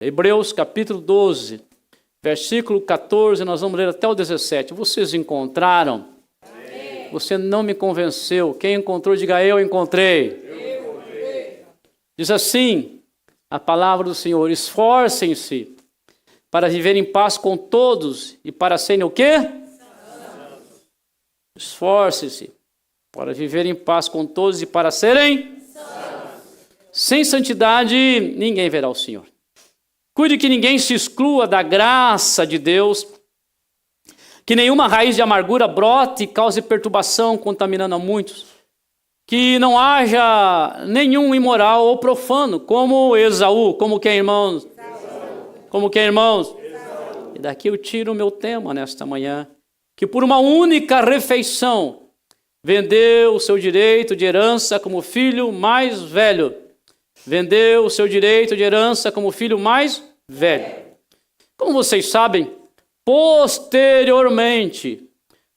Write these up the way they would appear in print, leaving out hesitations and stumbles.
Hebreus capítulo 12, versículo 14, nós vamos ler até o 17. Vocês encontraram? Amém. Você não me convenceu. Quem encontrou, diga eu encontrei. Eu encontrei. Diz assim a palavra do Senhor: esforcem-se para viver em paz com todos e para serem o quê? Esforcem-se para viver em paz com todos e para serem santos. Sem santidade ninguém verá o Senhor. Cuide que ninguém se exclua da graça de Deus, que nenhuma raiz de amargura brote e cause perturbação, contaminando a muitos. Que não haja nenhum imoral ou profano, como Esaú, como quem, irmãos? Como quem, irmãos? E daqui eu tiro o meu tema nesta manhã, que por uma única refeição vendeu o seu direito de herança como filho mais velho. Vendeu o seu direito de herança como filho mais velho. Como vocês sabem, posteriormente,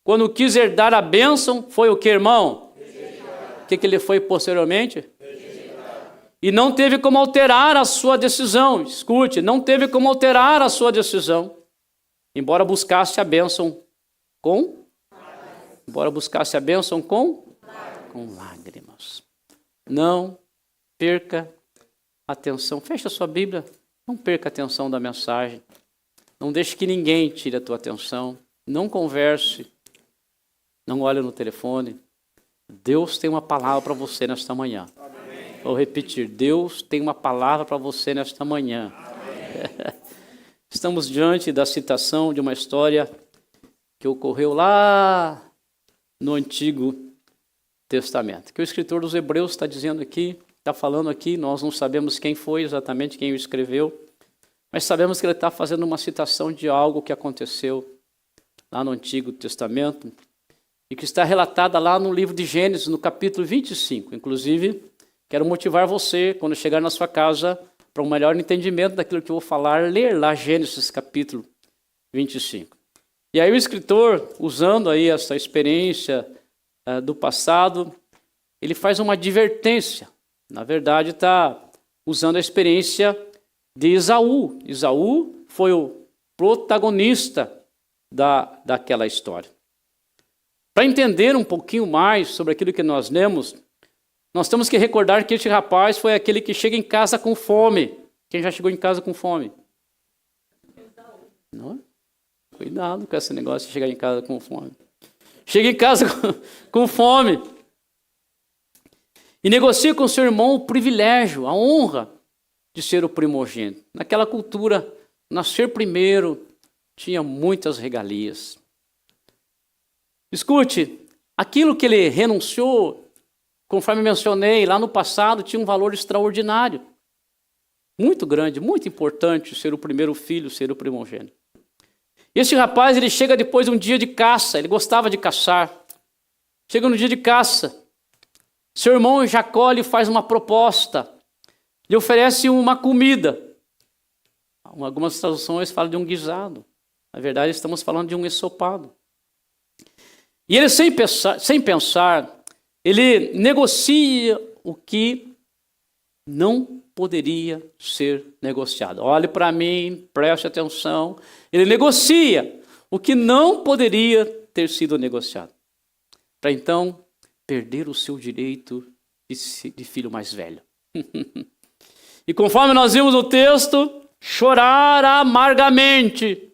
quando quis herdar a bênção, foi o que, irmão? O que ele foi posteriormente? E não teve como alterar a sua decisão. Escute, não teve como alterar a sua decisão. Embora buscasse a bênção com lágrimas. Não perca a atenção. Feche a sua Bíblia. Não perca a atenção da mensagem. Não deixe que ninguém tire a tua atenção. Não converse. Não olhe no telefone. Deus tem uma palavra para você nesta manhã. Amém. Vou repetir. Deus tem uma palavra para você nesta manhã. Estamos diante da citação de uma história que ocorreu lá no Antigo Testamento. Que o escritor dos Hebreus está dizendo aqui, está falando aqui, nós não sabemos quem foi exatamente, quem o escreveu, mas sabemos que ele está fazendo uma citação de algo que aconteceu lá no Antigo Testamento e que está relatada lá no livro de Gênesis, no capítulo 25. Inclusive, quero motivar você, quando chegar na sua casa, para um melhor entendimento daquilo que eu vou falar, ler lá Gênesis capítulo 25. E aí o escritor, usando aí essa experiência do passado, ele faz uma advertência. Na verdade, está usando a experiência de Esaú. Esaú foi o protagonista daquela história. Para entender um pouquinho mais sobre aquilo que nós lemos, nós temos que recordar que este rapaz foi aquele que chega em casa com fome. Quem já chegou em casa com fome? Não? Cuidado com esse negócio de chegar em casa com fome. Chega em casa com fome. E negocia com seu irmão o privilégio, a honra de ser o primogênito. Naquela cultura, nascer primeiro tinha muitas regalias. Escute, aquilo que ele renunciou, conforme mencionei, lá no passado, tinha um valor extraordinário. Muito grande, muito importante ser o primeiro filho, ser o primogênito. Esse rapaz, ele chega depois de um dia de caça, ele gostava de caçar. Chega no dia de caça, seu irmão Jacó lhe faz uma proposta, lhe oferece uma comida. Algumas traduções falam de um guisado. Na verdade, estamos falando de um ensopado. E ele, sem pensar, ele negocia o que não poderia ser negociado. Olhe para mim, preste atenção. Ele negocia o que não poderia ter sido negociado, para então perder o seu direito de filho mais velho. E conforme nós vimos no texto, chorar amargamente,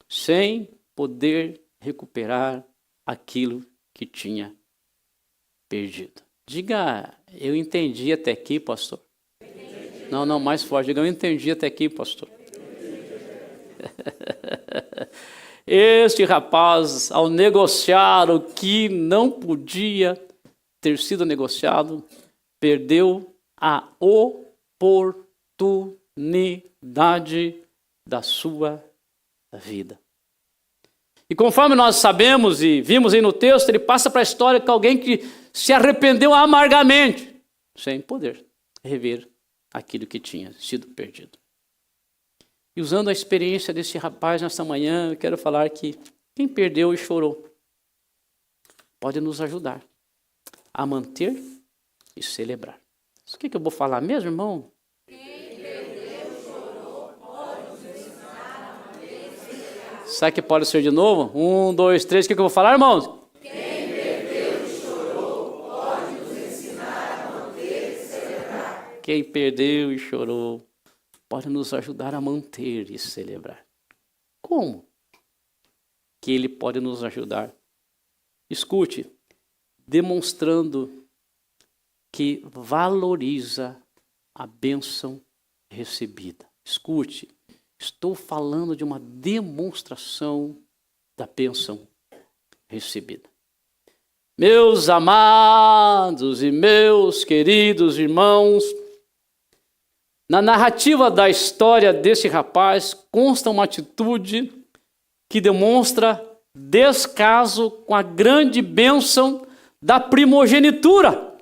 sem poder recuperar aquilo que tinha perdido. Diga, eu entendi até aqui, pastor. Não, mais forte. Diga, eu entendi até aqui, pastor. Este rapaz, ao negociar o que não podia ter sido negociado, perdeu a oportunidade da sua vida. E conforme nós sabemos e vimos aí no texto, ele passa para a história que alguém que se arrependeu amargamente, sem poder rever aquilo que tinha sido perdido. E usando a experiência desse rapaz nesta manhã, eu quero falar que quem perdeu e chorou pode nos ajudar a manter e celebrar. O que eu vou falar mesmo, irmão? Quem perdeu chorou. Sabe que pode ser de novo? 1, 2, 3. O que eu vou falar, irmãos? Quem perdeu e chorou pode nos ensinar a manter e celebrar. Quem perdeu e chorou pode nos ajudar a manter e celebrar. Como que ele pode nos ajudar? Escute, demonstrando que valoriza a bênção recebida. Escute, estou falando de uma demonstração da bênção recebida. Meus amados e meus queridos irmãos, na narrativa da história desse rapaz consta uma atitude que demonstra descaso com a grande bênção da primogenitura.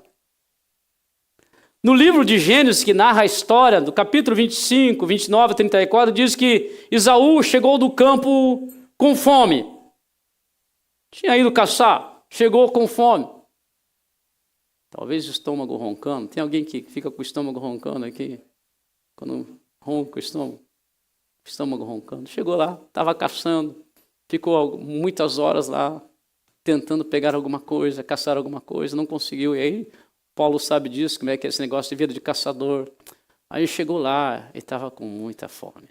No livro de Gênesis, que narra a história, do capítulo 25, 29 a 34, diz que Esaú chegou do campo com fome. Tinha ido caçar, chegou com fome. Talvez o estômago roncando. Tem alguém que fica com o estômago roncando aqui? Quando ronca o estômago roncando. Chegou lá, estava caçando, ficou muitas horas lá, tentando pegar alguma coisa, caçar alguma coisa, não conseguiu. E aí, Paulo sabe disso, como é que é esse negócio de vida de caçador. Aí chegou lá e estava com muita fome.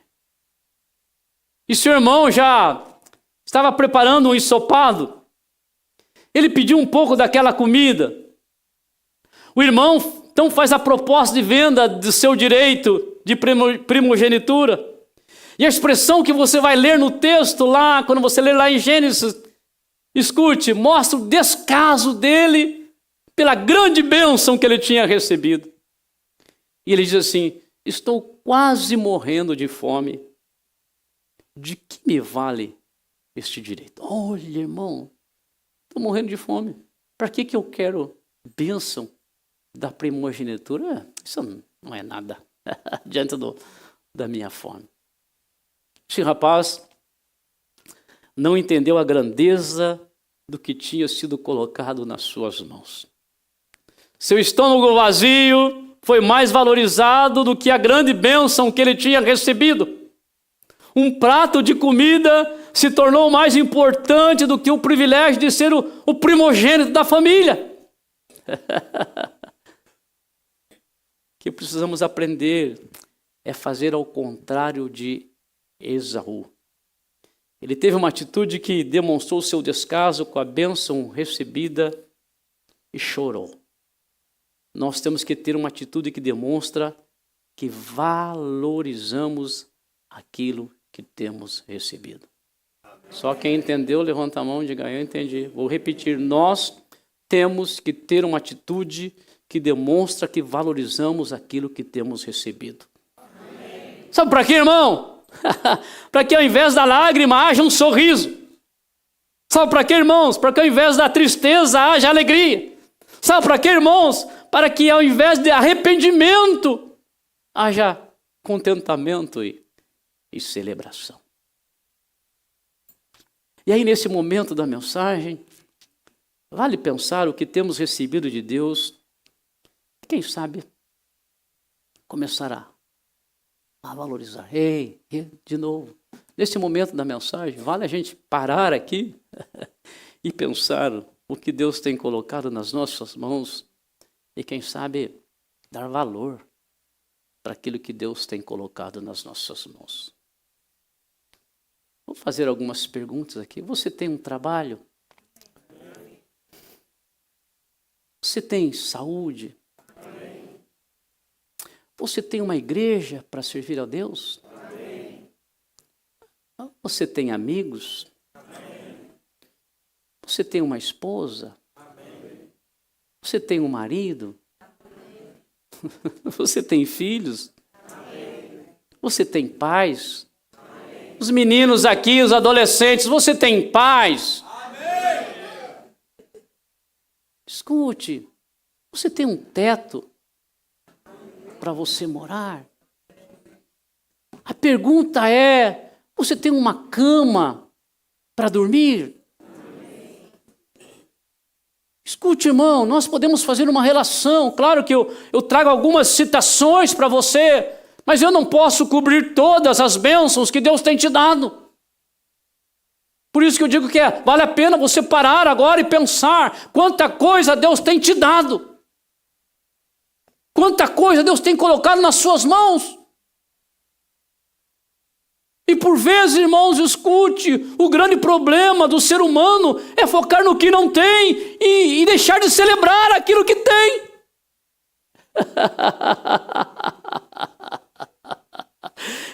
E seu irmão já estava preparando um ensopado. Ele pediu um pouco daquela comida. O irmão então faz a proposta de venda do seu direito de primogenitura. E a expressão que você vai ler no texto lá, quando você ler lá em Gênesis, escute, mostra o descaso dele pela grande bênção que ele tinha recebido. E ele diz assim: estou quase morrendo de fome. De que me vale este direito? Olha, irmão, estou morrendo de fome. Para que eu quero bênção da primogenitura? Isso não é nada diante da minha fome. Esse rapaz não entendeu a grandeza do que tinha sido colocado nas suas mãos. Seu estômago vazio foi mais valorizado do que a grande bênção que ele tinha recebido. Um prato de comida se tornou mais importante do que o privilégio de ser o primogênito da família. O que precisamos aprender é fazer ao contrário de Esaú. Ele teve uma atitude que demonstrou seu descaso com a bênção recebida e chorou. Nós temos que ter uma atitude que demonstra que valorizamos aquilo que temos recebido. Só quem entendeu, levanta a mão e diga: eu entendi. Vou repetir, nós temos que ter uma atitude que demonstra que valorizamos aquilo que temos recebido. Amém. Sabe para quê, irmão? Para que ao invés da lágrima haja um sorriso. Sabe para quê, irmãos? Para que ao invés da tristeza haja alegria. Sabe para quê, irmãos? Para que ao invés de arrependimento haja contentamento e celebração. E aí, nesse momento da mensagem, vale pensar o que temos recebido de Deus. Quem sabe começar a valorizar. Ei, de novo, nesse momento da mensagem, vale a gente parar aqui e pensar o que Deus tem colocado nas nossas mãos e, quem sabe, dar valor para aquilo que Deus tem colocado nas nossas mãos. Vou fazer algumas perguntas aqui. Você tem um trabalho? Você tem saúde? Você tem uma igreja para servir a Deus? Amém. Você tem amigos? Amém. Você tem uma esposa? Amém. Você tem um marido? Amém. Você tem filhos? Amém. Você tem pais? Amém. Os meninos aqui, os adolescentes, você tem pais? Amém. Escute, você tem um teto para você morar? A pergunta é: você tem uma cama para dormir? Escute, irmão, nós podemos fazer uma relação. Claro que eu trago algumas citações para você, mas eu não posso cobrir todas as bênçãos que Deus tem te dado. Por isso que eu digo que vale a pena você parar agora e pensar quanta coisa Deus tem te dado. Quanta coisa Deus tem colocado nas suas mãos. E por vezes, irmãos, escute, o grande problema do ser humano é focar no que não tem e deixar de celebrar aquilo que tem.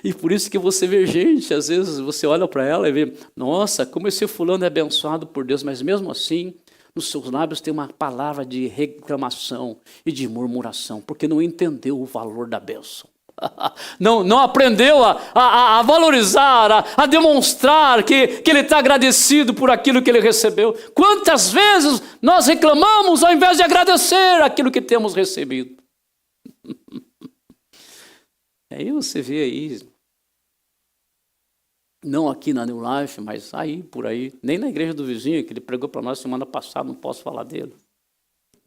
E por isso que você vê gente, às vezes você olha para ela e vê, nossa, como esse fulano é abençoado por Deus, mas mesmo assim, nos seus lábios tem uma palavra de reclamação e de murmuração, porque não entendeu o valor da bênção. Não aprendeu a valorizar, a demonstrar que ele está agradecido por aquilo que ele recebeu. Quantas vezes nós reclamamos ao invés de agradecer aquilo que temos recebido? Aí você vê aí, não aqui na New Life, mas aí, por aí, nem na igreja do vizinho, que ele pregou para nós semana passada, não posso falar dele.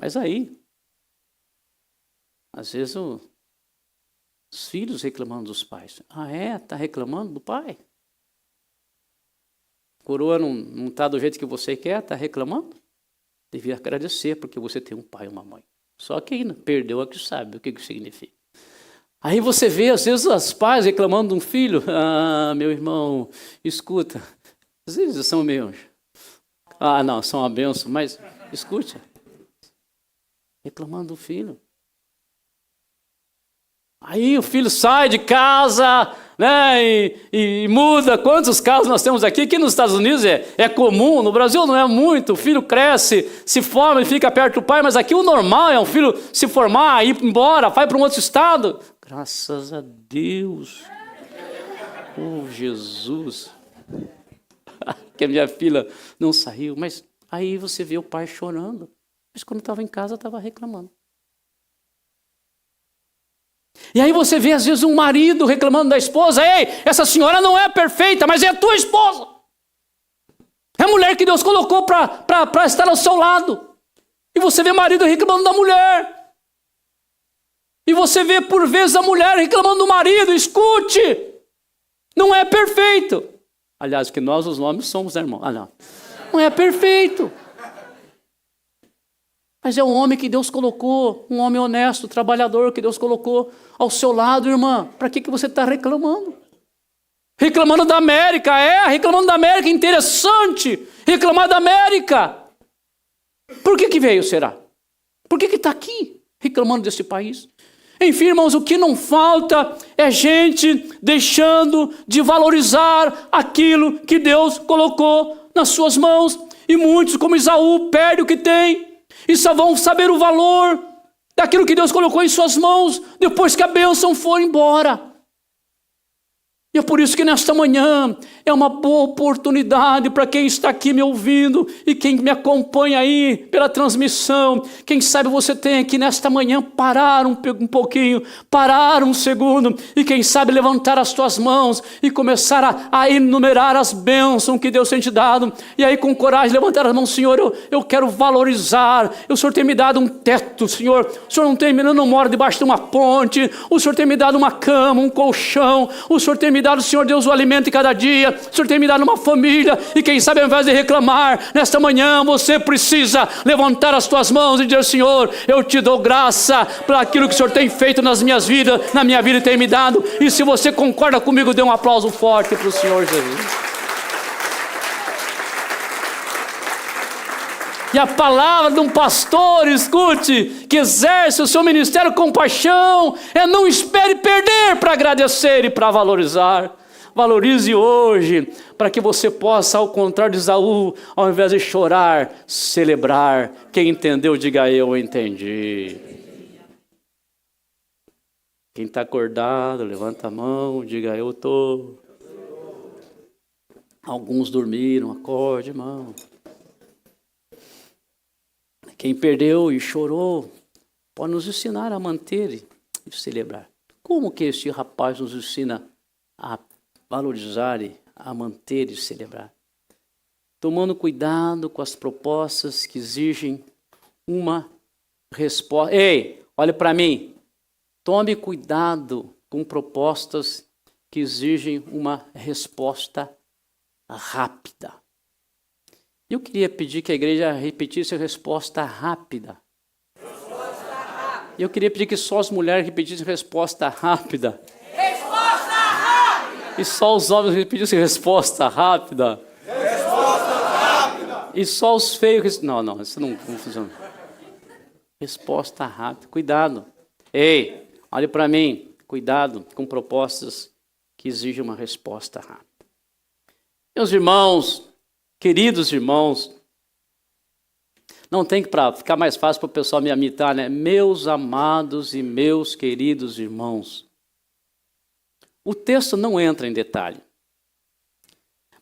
Mas aí, às vezes os filhos reclamando dos pais. Ah, está reclamando do pai? Coroa não está do jeito que você quer, está reclamando? Devia agradecer, porque você tem um pai e uma mãe. Só quem perdeu é que sabe o que significa. Aí você vê, às vezes, os pais reclamando de um filho. Ah, meu irmão, escuta. Às vezes são meus. Ah, não, são uma benção, mas escute. Reclamando do filho. Aí o filho sai de casa, né, e muda. Quantos casos nós temos aqui? Que nos Estados Unidos é comum, no Brasil não é muito. O filho cresce, se forma e fica perto do pai, mas aqui o normal é um filho se formar, ir embora, vai para um outro estado. Graças a Deus. Oh, Jesus. Que a minha filha não saiu, mas aí você vê o pai chorando. Mas quando estava em casa, estava reclamando. E aí você vê, às vezes, um marido reclamando da esposa. Ei, essa senhora não é perfeita, mas é a tua esposa. É a mulher que Deus colocou para estar ao seu lado. E você vê marido reclamando da mulher. E você vê, por vezes, a mulher reclamando do marido. Escute, não é perfeito. Aliás, que nós, os homens, somos, né, irmão? Não é perfeito. Mas é um homem que Deus colocou, um homem honesto, trabalhador que Deus colocou ao seu lado, irmã. Para que você está reclamando? Reclamando da América, reclamando da América, interessante. Reclamar da América. Por que veio, será? Por que está aqui, reclamando desse país? Enfim, irmãos, o que não falta é gente deixando de valorizar aquilo que Deus colocou nas suas mãos. E muitos, como Esaú, perdem o que tem. E só vão saber o valor daquilo que Deus colocou em suas mãos depois que a bênção for embora. E é por isso que nesta manhã é uma boa oportunidade para quem está aqui me ouvindo e quem me acompanha aí pela transmissão. Quem sabe você tem aqui nesta manhã parar um pouquinho, parar um segundo e quem sabe levantar as tuas mãos e começar a enumerar as bênçãos que Deus tem te dado. E aí com coragem levantar as mãos, Senhor, eu quero valorizar. O Senhor tem me dado um teto, Senhor. O Senhor não mora debaixo de uma ponte. O Senhor tem me dado uma cama, um colchão. O Senhor tem me dado, Senhor Deus, o alimento de cada dia. O Senhor tem me dado uma família. E quem sabe, ao invés de reclamar, nesta manhã você precisa levantar as tuas mãos e dizer: Senhor, eu te dou graça por aquilo que o Senhor tem feito nas minhas vidas, na minha vida e tem me dado. E se você concorda comigo, dê um aplauso forte para o Senhor Jesus. E a palavra de um pastor, escute, que exerce o seu ministério com paixão, é: não espere perder para agradecer e para valorizar. Valorize hoje, para que você possa, ao contrário de Esaú, ao invés de chorar, celebrar. Quem entendeu, diga: eu entendi. Quem está acordado, levanta a mão, diga: eu estou. Alguns dormiram, acorde, irmão. Quem perdeu e chorou, pode nos ensinar a manter e celebrar. Como que este rapaz nos ensina a valorizar e a manter e celebrar? Tomando cuidado com as propostas que exigem uma resposta. Ei, olha para mim. Tome cuidado com propostas que exigem uma resposta rápida. Eu queria pedir que a igreja repetisse a resposta rápida. Eu queria pedir que só as mulheres repetissem resposta rápida. Resposta rápida! E só os homens repetissem resposta rápida. Resposta rápida! E só os feios... Não, isso não funciona. Resposta rápida. Cuidado. Ei, olhe para mim. Cuidado com propostas que exigem uma resposta rápida. Meus irmãos, queridos irmãos, não tem que, para ficar mais fácil para o pessoal me imitar, né? Meus amados e meus queridos irmãos. O texto não entra em detalhe.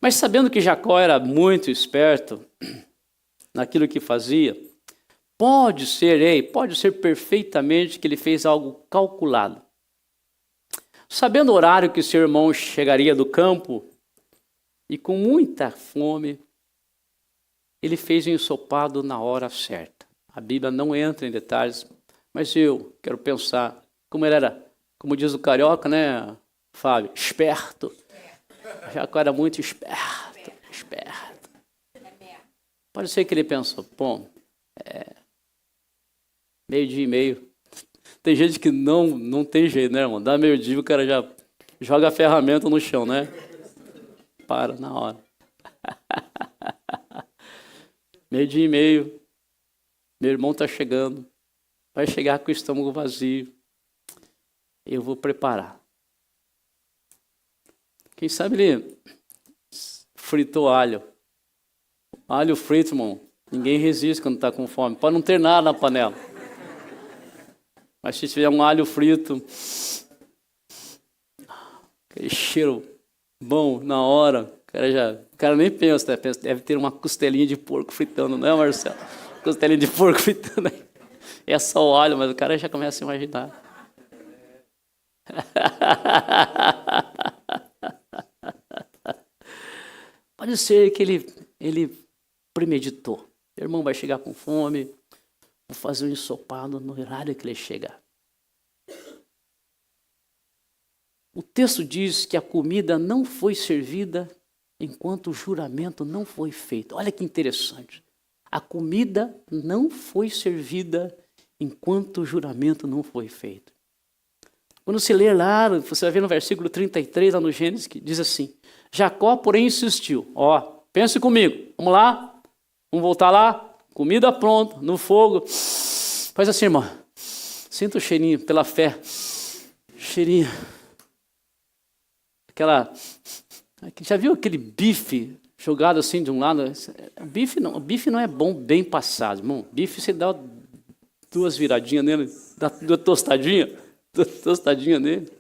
Mas sabendo que Jacó era muito esperto naquilo que fazia, pode ser perfeitamente que ele fez algo calculado. Sabendo o horário que seu irmão chegaria do campo, e com muita fome, ele fez o ensopado na hora certa. A Bíblia não entra em detalhes, mas eu quero pensar como ele era, como diz o carioca, né, Fábio? Esperto. Jacó era muito esperto. Pode ser que ele pensou, bom, 12:30. Tem gente que não tem jeito, né, irmão? Dá 12:00, o cara já joga a ferramenta no chão, né? Para na hora. 12:30. Meu irmão está chegando. Vai chegar com o estômago vazio. Eu vou preparar. Quem sabe ele fritou alho. Alho frito, irmão. Ninguém resiste quando está com fome. Pode não ter nada na panela. Mas se tiver um alho frito, aquele cheiro bom na hora, o cara nem pensa, né? Deve ter uma costelinha de porco fritando, não é, Marcelo? Costelinha de porco fritando aí. É só o alho, mas o cara já começa a imaginar. Pode ser que ele premeditou. Meu irmão vai chegar com fome, vou fazer um ensopado no horário que ele chegar. O texto diz que a comida não foi servida enquanto o juramento não foi feito. Olha que interessante. A comida não foi servida enquanto o juramento não foi feito. Quando se lê lá, você vai ver no versículo 33, lá no Gênesis, que diz assim: Jacó, porém, insistiu. Pense comigo. Vamos lá? Vamos voltar lá? Comida pronta, no fogo. Faz assim, irmão. Sinta o cheirinho, pela fé. Cheirinho. Já viu aquele bife jogado assim de um lado? O bife não é bom bem passado, irmão. Bife você dá 2 viradinhas nele, dá 2 tostadinhas nele.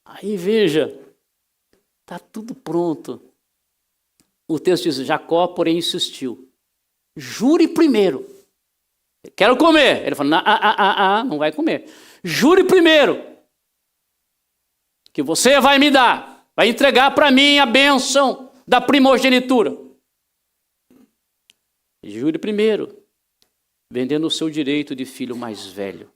Aí veja, está tudo pronto. O texto diz, Jacó, porém, insistiu. Jure primeiro. Quero comer. Ele falou, não vai comer. Jure primeiro que você vai me dar, vai entregar para mim a bênção da primogenitura. Jure primeiro, vendendo o seu direito de filho mais velho.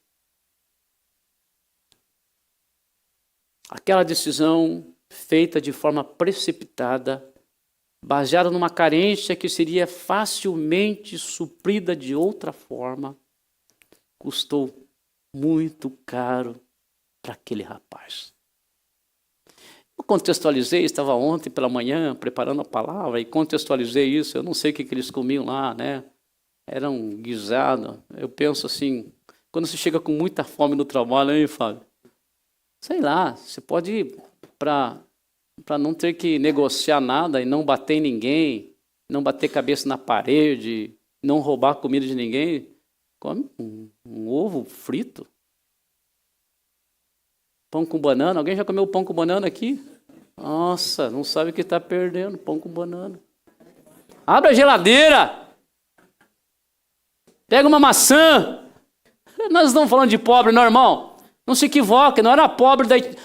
Aquela decisão feita de forma precipitada, baseada numa carência que seria facilmente suprida de outra forma, custou muito caro para aquele rapaz. Eu contextualizei, estava ontem pela manhã preparando a palavra e contextualizei isso. Eu não sei o que eles comiam lá, né? Era um guisado. Eu penso assim, quando você chega com muita fome no trabalho, hein, Fábio? Sei lá, você pode ir para não ter que negociar nada e não bater em ninguém, não bater cabeça na parede, não roubar a comida de ninguém. Come um ovo frito. Pão com banana. Alguém já comeu pão com banana aqui? Nossa, não sabe o que está perdendo. Pão com banana. Abre a geladeira. Pega uma maçã. Nós estamos falando de pobre, não, irmão? Não se equivoque, não era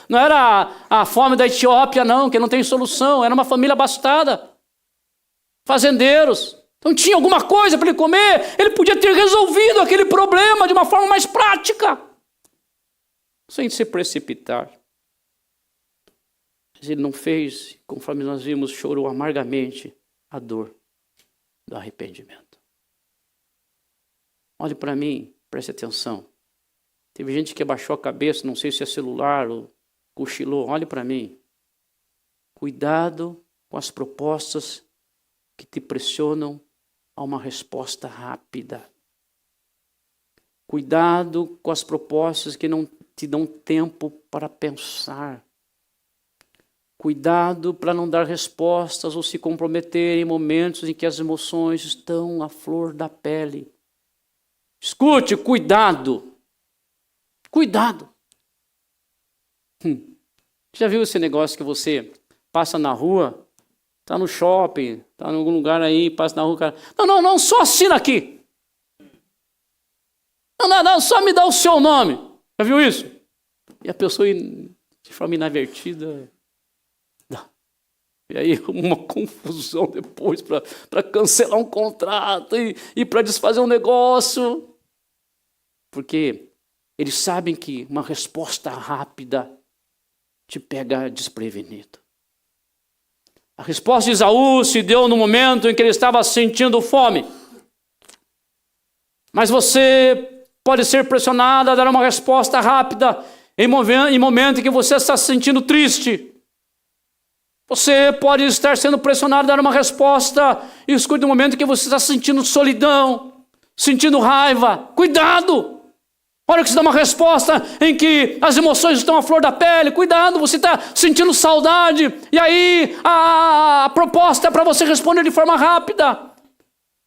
não era a fome da Etiópia, não, que não tem solução. Era uma família abastada. Fazendeiros. Então tinha alguma coisa para ele comer. Ele podia ter resolvido aquele problema de uma forma mais prática, sem se precipitar. Mas ele não fez, conforme nós vimos, chorou amargamente a dor do arrependimento. Olhe para mim, preste atenção. Teve gente que abaixou a cabeça, não sei se é celular ou cochilou. Olhe para mim. Cuidado com as propostas que te pressionam a uma resposta rápida. Cuidado com as propostas que não te dão tempo para pensar. Cuidado para não dar respostas ou se comprometer em momentos em que as emoções estão à flor da pele. Escute, cuidado. Cuidado. Já viu esse negócio que você passa na rua, está no shopping, está em algum lugar aí, passa na rua, cara, não, só assina aqui. Não, só me dá o seu nome. Já viu isso? E a pessoa, de forma inadvertida, dá. E aí uma confusão depois para cancelar um contrato e para desfazer um negócio. Porque eles sabem que uma resposta rápida te pega desprevenido. A resposta de Esaú se deu no momento em que ele estava sentindo fome. Mas você pode ser pressionado a dar uma resposta rápida em momento em que você está se sentindo triste. Você pode estar sendo pressionado a dar uma resposta, escute, no momento em que você está sentindo solidão, sentindo raiva. Cuidado! Olha que você dá uma resposta em que as emoções estão à flor da pele. Cuidado, você está sentindo saudade. E aí a proposta é para você responder de forma rápida.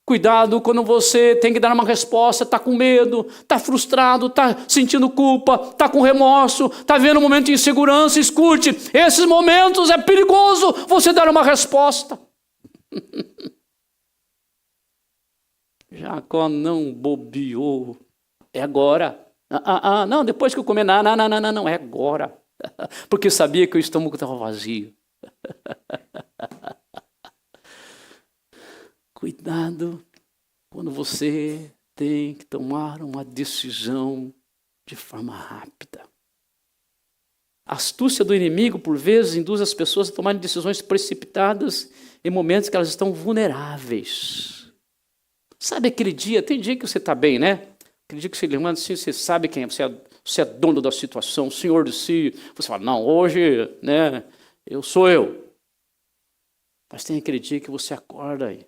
Cuidado quando você tem que dar uma resposta, está com medo, está frustrado, está sentindo culpa, está com remorso, está vendo um momento de insegurança. Escute, esses momentos é perigoso você dar uma resposta. Jacó não bobeou. É agora. Não, depois que eu comer, não, é agora. Porque sabia que o estômago estava vazio. Cuidado quando você tem que tomar uma decisão de forma rápida. A astúcia do inimigo, por vezes, induz as pessoas a tomarem decisões precipitadas em momentos que elas estão vulneráveis. Sabe aquele dia, tem dia que você está bem, né? Aquele dia que você levanta assim, você sabe quem é, você é dono da situação, senhor de si. Você fala, não, hoje, né, eu sou eu. Mas tem aquele dia que você acorda e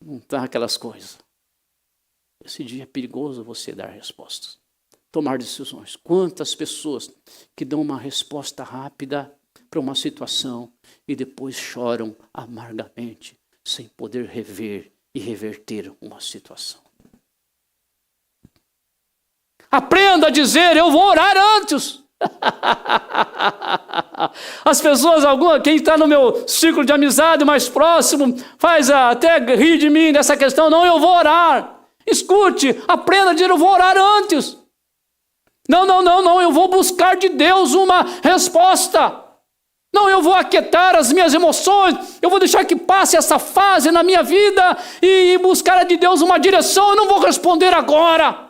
não está aquelas coisas. Esse dia é perigoso você dar respostas, tomar decisões. Quantas pessoas que dão uma resposta rápida para uma situação e depois choram amargamente, sem poder rever e reverter uma situação. Aprenda a dizer, eu vou orar antes. As pessoas, quem está no meu círculo de amizade mais próximo, faz até rir de mim nessa questão. Não, eu vou orar. Escute, aprenda a dizer, eu vou orar antes. Não, eu vou buscar de Deus uma resposta. Não, eu vou aquietar as minhas emoções, eu vou deixar que passe essa fase na minha vida e buscar de Deus uma direção, eu não vou responder agora.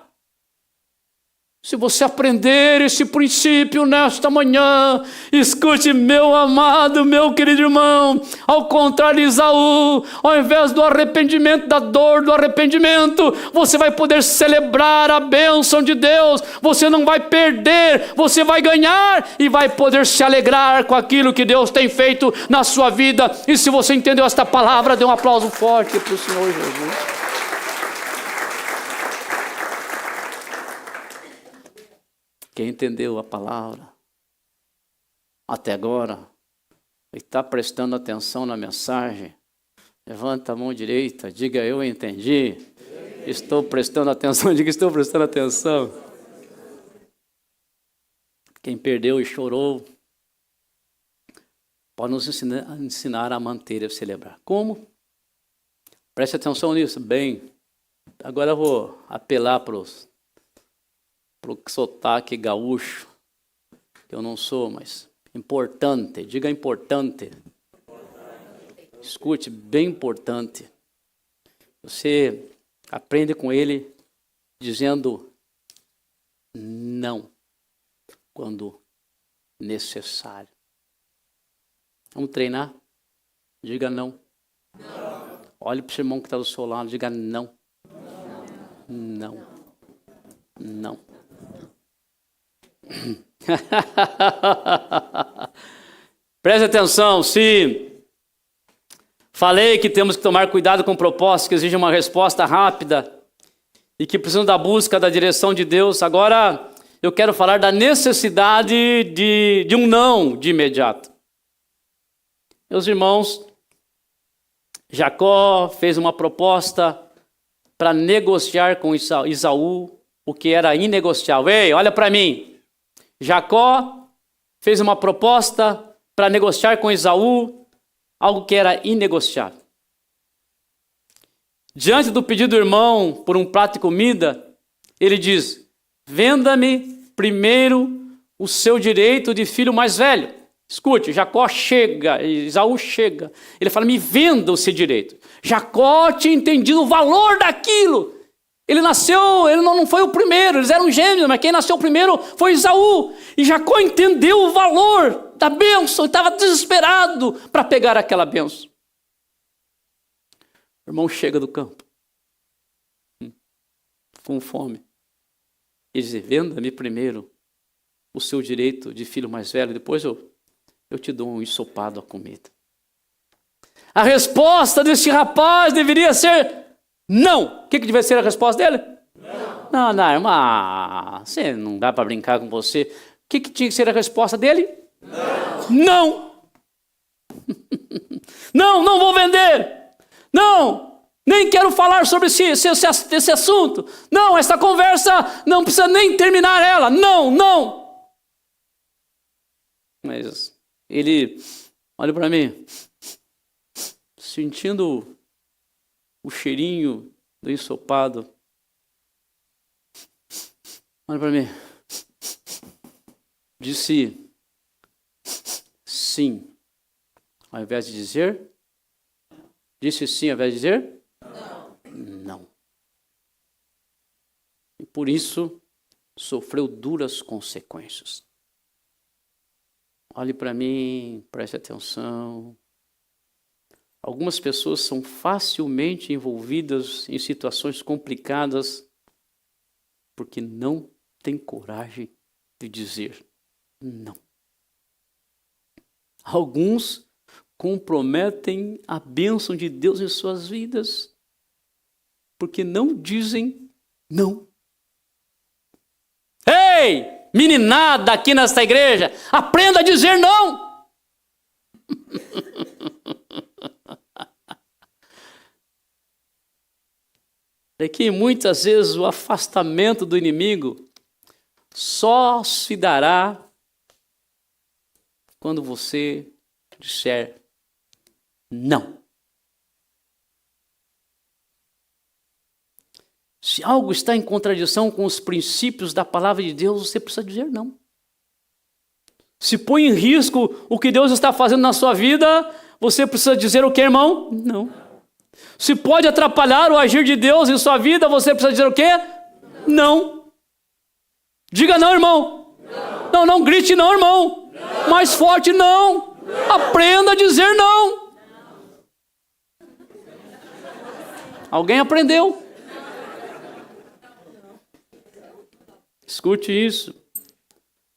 Se você aprender esse princípio nesta manhã, escute, meu amado, meu querido irmão, ao contrário de Esaú, ao invés do arrependimento, da dor do arrependimento, você vai poder celebrar a bênção de Deus, você não vai perder, você vai ganhar e vai poder se alegrar com aquilo que Deus tem feito na sua vida. E se você entendeu esta palavra, dê um aplauso forte para o Senhor Jesus. Quem entendeu a palavra até agora e está prestando atenção na mensagem, levanta a mão direita, diga eu entendi. Estou prestando atenção, diga estou prestando atenção. Quem perdeu e chorou, pode nos ensinar a manter e a celebrar. Como? Preste atenção nisso, bem. Agora eu vou apelar para o sotaque gaúcho, que eu não sou, mas importante, diga importante. Escute, bem importante. Você aprende com ele dizendo não, quando necessário. Vamos treinar? Diga não. Olhe para o irmão que está do seu lado, diga não. Não. Não. Preste atenção, se falei que temos que tomar cuidado com propostas que exigem uma resposta rápida e que precisam da busca da direção de Deus, agora eu quero falar da necessidade de um não de imediato. Meus irmãos, Jacó fez uma proposta para negociar com Esaú o que era inegociável. Ei, olha para mim. Jacó fez uma proposta para negociar com Esaú algo que era inegociável. Diante do pedido do irmão por um prato de comida, ele diz: venda-me primeiro o seu direito de filho mais velho. Escute, Jacó chega, Esaú chega, ele fala: me venda o seu direito. Jacó tinha entendido o valor daquilo. Ele nasceu, ele não foi o primeiro, eles eram gêmeos, mas quem nasceu primeiro foi Esaú. E Jacó entendeu o valor da bênção, estava desesperado para pegar aquela bênção. O irmão chega do campo, com fome, e diz: venda-me primeiro o seu direito de filho mais velho, depois eu te dou um ensopado à comida. A resposta desse rapaz deveria ser não. O que devia ser a resposta dele? Não, irmã, você não dá para brincar com você. O que tinha que ser a resposta dele? Não. Não vou vender. Não, nem quero falar sobre esse assunto. Não, essa conversa não precisa nem terminar ela. Não. Mas ele, olha para mim, sentindo o cheirinho do ensopado. Olha para mim. Disse sim, ao invés de dizer. Disse sim, ao invés de dizer não. E por isso sofreu duras consequências. Olhe para mim, preste atenção. Algumas pessoas são facilmente envolvidas em situações complicadas porque não têm coragem de dizer não. Alguns comprometem a bênção de Deus em suas vidas porque não dizem não. Ei, meninada aqui nesta igreja, aprenda a dizer não. É que muitas vezes o afastamento do inimigo só se dará quando você disser não. Se algo está em contradição com os princípios da palavra de Deus, você precisa dizer não. Se põe em risco o que Deus está fazendo na sua vida, você precisa dizer o que, irmão? Não. Se pode atrapalhar o agir de Deus em sua vida, você precisa dizer o quê? Não. Diga não, irmão. Não grite não, irmão. Mais forte, não. Aprenda a dizer não. Alguém aprendeu? Escute isso.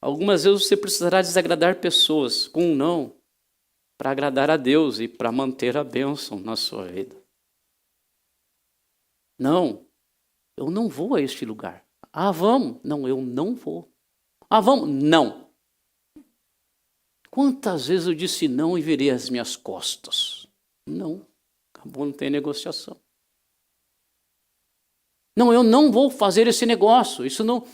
Algumas vezes você precisará desagradar pessoas com um não para agradar a Deus e para manter a bênção na sua vida. Não, eu não vou a este lugar. Ah, vamos? Não, eu não vou. Ah, vamos? Não. Quantas vezes eu disse não e virei as minhas costas? Não, acabou, não tem negociação. Não, eu não vou fazer esse negócio. Isso não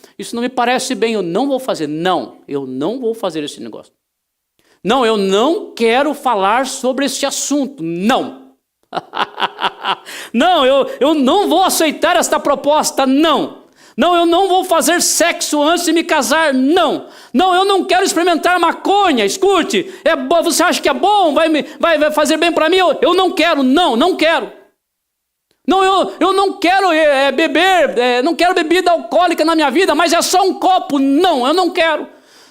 me parece bem, eu não vou fazer. Não, eu não vou fazer esse negócio. Não, eu não quero falar sobre esse assunto. Não. Não, eu não vou aceitar esta proposta. Não, eu não vou fazer sexo antes de me casar. Não, eu não quero experimentar maconha. Escute, você acha que é bom? Vai fazer bem para mim? Eu não quero. Não quero. Não, eu não quero beber, não quero bebida alcoólica na minha vida, mas é só um copo. Não, eu não quero.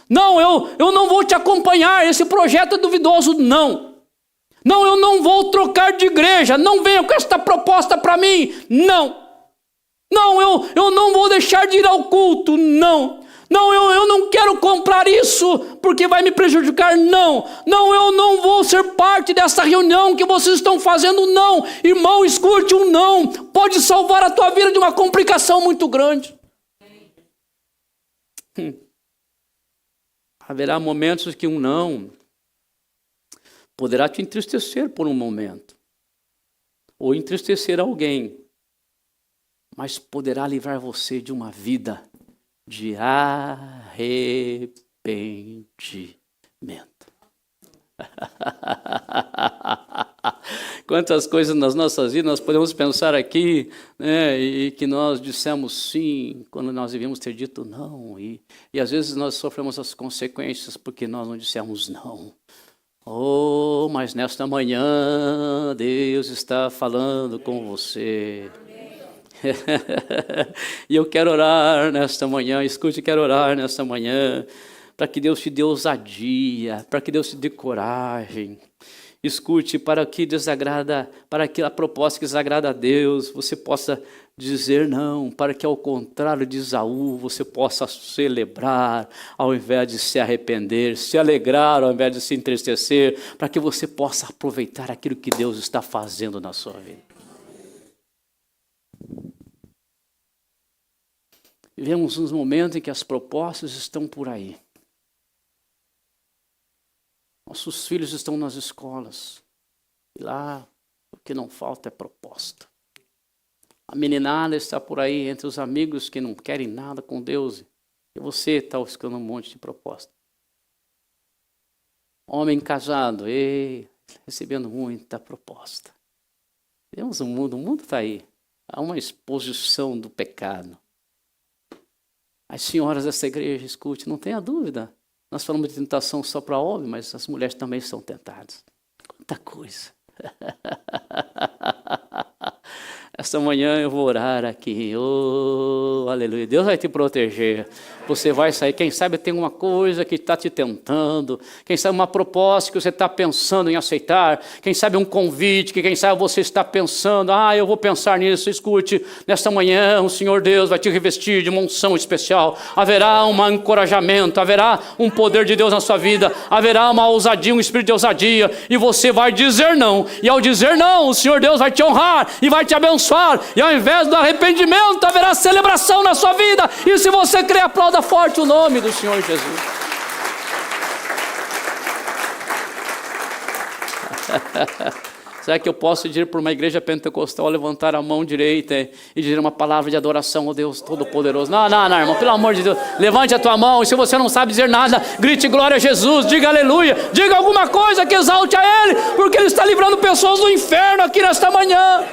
Não, eu não vou te acompanhar, esse projeto é duvidoso. Não, Não, eu não vou trocar de igreja. Não venha com esta proposta para mim. Não. Não, eu não vou deixar de ir ao culto. Não. Não, eu não quero comprar isso porque vai me prejudicar. Não, eu não vou ser parte dessa reunião que vocês estão fazendo. Não, irmão, escute, um não pode salvar a tua vida de uma complicação muito grande. Haverá momentos que um não poderá te entristecer por um momento, ou entristecer alguém, mas poderá livrar você de uma vida de arrependimento. Quantas coisas nas nossas vidas nós podemos pensar aqui, né, e que nós dissemos sim, quando nós devíamos ter dito não, e às vezes nós sofremos as consequências porque nós não dissemos não. Oh, mas nesta manhã Deus está falando com você. E eu quero orar nesta manhã, escute, quero orar nesta manhã, para que Deus te dê ousadia, para que Deus te dê coragem. Escute, para que a proposta que desagrada a Deus, você possa dizer não, para que ao contrário de Esaú, você possa celebrar, ao invés de se arrepender, se alegrar, ao invés de se entristecer, para que você possa aproveitar aquilo que Deus está fazendo na sua vida. Vivemos uns momentos em que as propostas estão por aí. Nossos filhos estão nas escolas. E lá, o que não falta é proposta. A meninada está por aí entre os amigos que não querem nada com Deus. E você está buscando um monte de proposta. Homem casado, recebendo muita proposta. Vemos o mundo está aí. Há uma exposição do pecado. As senhoras dessa igreja, escute, não tenha dúvida. Nós falamos de tentação só para homem, mas as mulheres também são tentadas. Quanta coisa. Esta manhã eu vou orar aqui. Oh, aleluia. Deus vai te proteger. Você vai sair. Quem sabe tem uma coisa que está te tentando. Quem sabe uma proposta que você está pensando em aceitar. Quem sabe um convite que quem sabe você está pensando. Eu vou pensar nisso. Escute, nesta manhã o Senhor Deus vai te revestir de uma unção especial. Haverá um encorajamento. Haverá um poder de Deus na sua vida. Haverá uma ousadia, um espírito de ousadia. E você vai dizer não. E ao dizer não, o Senhor Deus vai te honrar e vai te abençoar. E ao invés do arrependimento, haverá celebração na sua vida. E se você crê, aplauda forte o nome do Senhor Jesus. Será que eu posso dizer para uma igreja pentecostal, levantar a mão direita e dizer uma palavra de adoração ao Deus Todo-Poderoso? Não, irmão, pelo amor de Deus, levante a tua mão, e se você não sabe dizer nada, grite glória a Jesus, diga aleluia, diga alguma coisa que exalte a Ele, porque Ele está livrando pessoas do inferno aqui nesta manhã.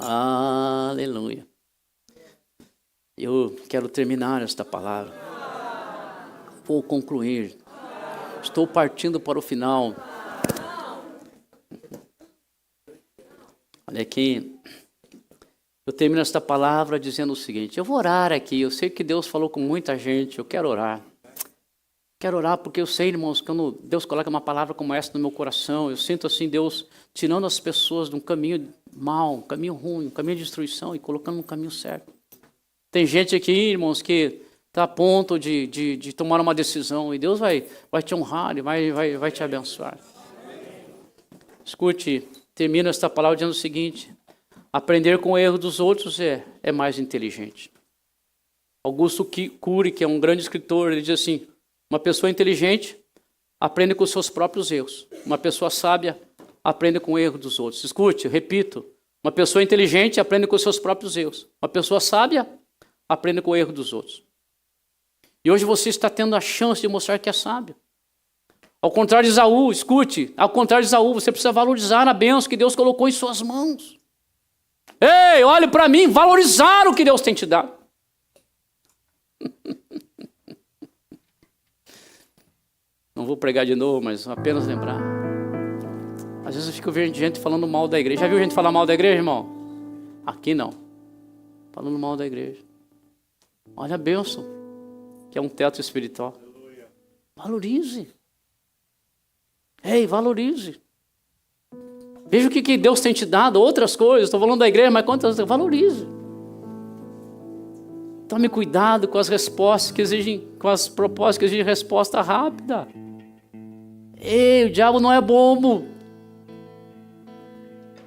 Aleluia. Eu quero terminar esta palavra. Vou concluir. Estou partindo para o final. Olha aqui. Eu termino esta palavra dizendo o seguinte. Eu vou orar aqui. Eu sei que Deus falou com muita gente. Eu quero orar. Quero orar porque eu sei, irmãos, quando Deus coloca uma palavra como essa no meu coração, eu sinto assim Deus tirando as pessoas de um caminho mau, um caminho ruim, um caminho de destruição e colocando no caminho certo. Tem gente aqui, irmãos, que está a ponto de tomar uma decisão e Deus vai te honrar e vai te abençoar. Escute, termino esta palavra dizendo o seguinte: aprender com o erro dos outros é mais inteligente. Augusto Cury, que é um grande escritor, ele diz assim: uma pessoa inteligente aprende com os seus próprios erros. Uma pessoa sábia aprende com o erro dos outros. Escute, repito. Uma pessoa inteligente aprende com os seus próprios erros. Uma pessoa sábia aprende com o erro dos outros. E hoje você está tendo a chance de mostrar que é sábio. Ao contrário de Esaú, escute. Ao contrário de Esaú, você precisa valorizar a bênção que Deus colocou em suas mãos. Ei, olhe para mim, valorizar o que Deus tem te dado. Não vou pregar de novo, mas apenas lembrar. Às vezes eu fico vendo gente falando mal da igreja. Já viu gente falar mal da igreja, irmão? Aqui não. Falando mal da igreja. Olha a bênção, que é um teto espiritual. Valorize. Ei, valorize. Veja o que Deus tem te dado, outras coisas. Estou falando da igreja, mas quantas? Valorize. Tome cuidado com as respostas que exigem, com as propostas que exigem resposta rápida. Ei, o diabo não é bobo.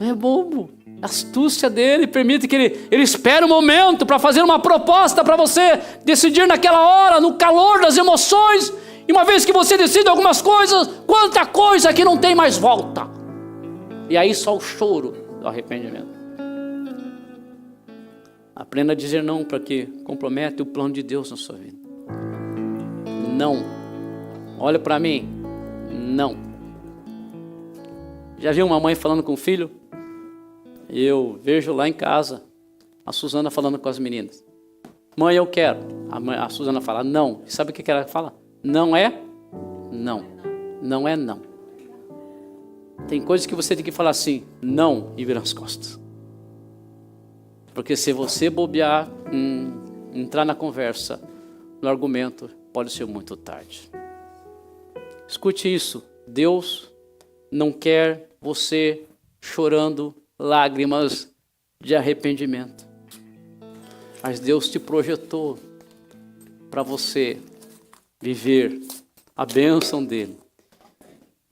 Não é bobo. A astúcia dele permite que ele espere um momento para fazer uma proposta para você decidir naquela hora, no calor das emoções. E uma vez que você decide algumas coisas, quanta coisa que não tem mais volta. E aí só o choro do arrependimento. Aprenda a dizer não para que compromete o plano de Deus na sua vida. Não. Olha para mim. Não. Já viu uma mãe falando com o filho? Eu vejo lá em casa a Suzana falando com as meninas. Mãe, eu quero. A Suzana fala não. E sabe o que ela fala? Não é não. Não é não. Tem coisas que você tem que falar assim, não, e virar as costas. Porque se você bobear, entrar na conversa, no argumento, pode ser muito tarde. Escute isso. Deus não quer você chorando lágrimas de arrependimento. Mas Deus te projetou para você viver a bênção dele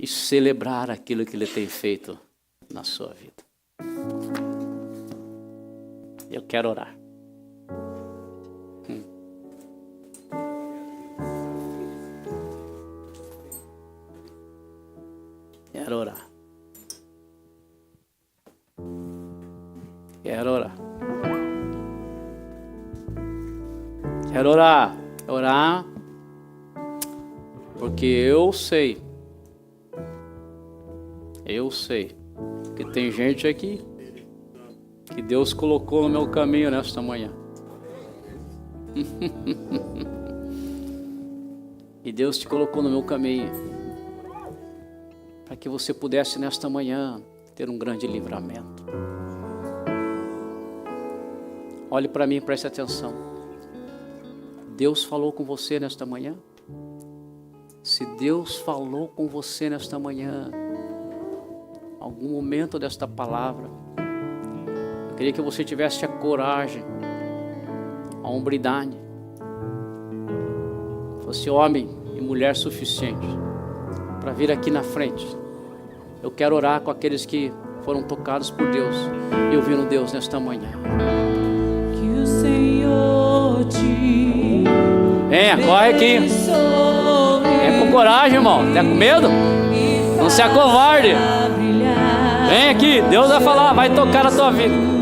e celebrar aquilo que ele tem feito na sua vida. Eu quero orar. Quero orar. Quero orar. Quero orar. Orar. Porque eu sei que tem gente aqui que Deus colocou no meu caminho nesta manhã. E Deus te colocou no meu caminho para que você pudesse nesta manhã ter um grande livramento. Olhe para mim e preste atenção. Deus falou com você nesta manhã? Se Deus falou com você nesta manhã, algum momento desta palavra, eu queria que você tivesse a coragem, a hombridade, fosse homem e mulher suficiente para vir aqui na frente. Eu quero orar com aqueles que foram tocados por Deus e ouviram Deus nesta manhã. Que o Senhor te venha, corre aqui. Vem com coragem, irmão. Tá com medo? Não se acovarde. Vem aqui, Deus vai falar, vai tocar a tua vida.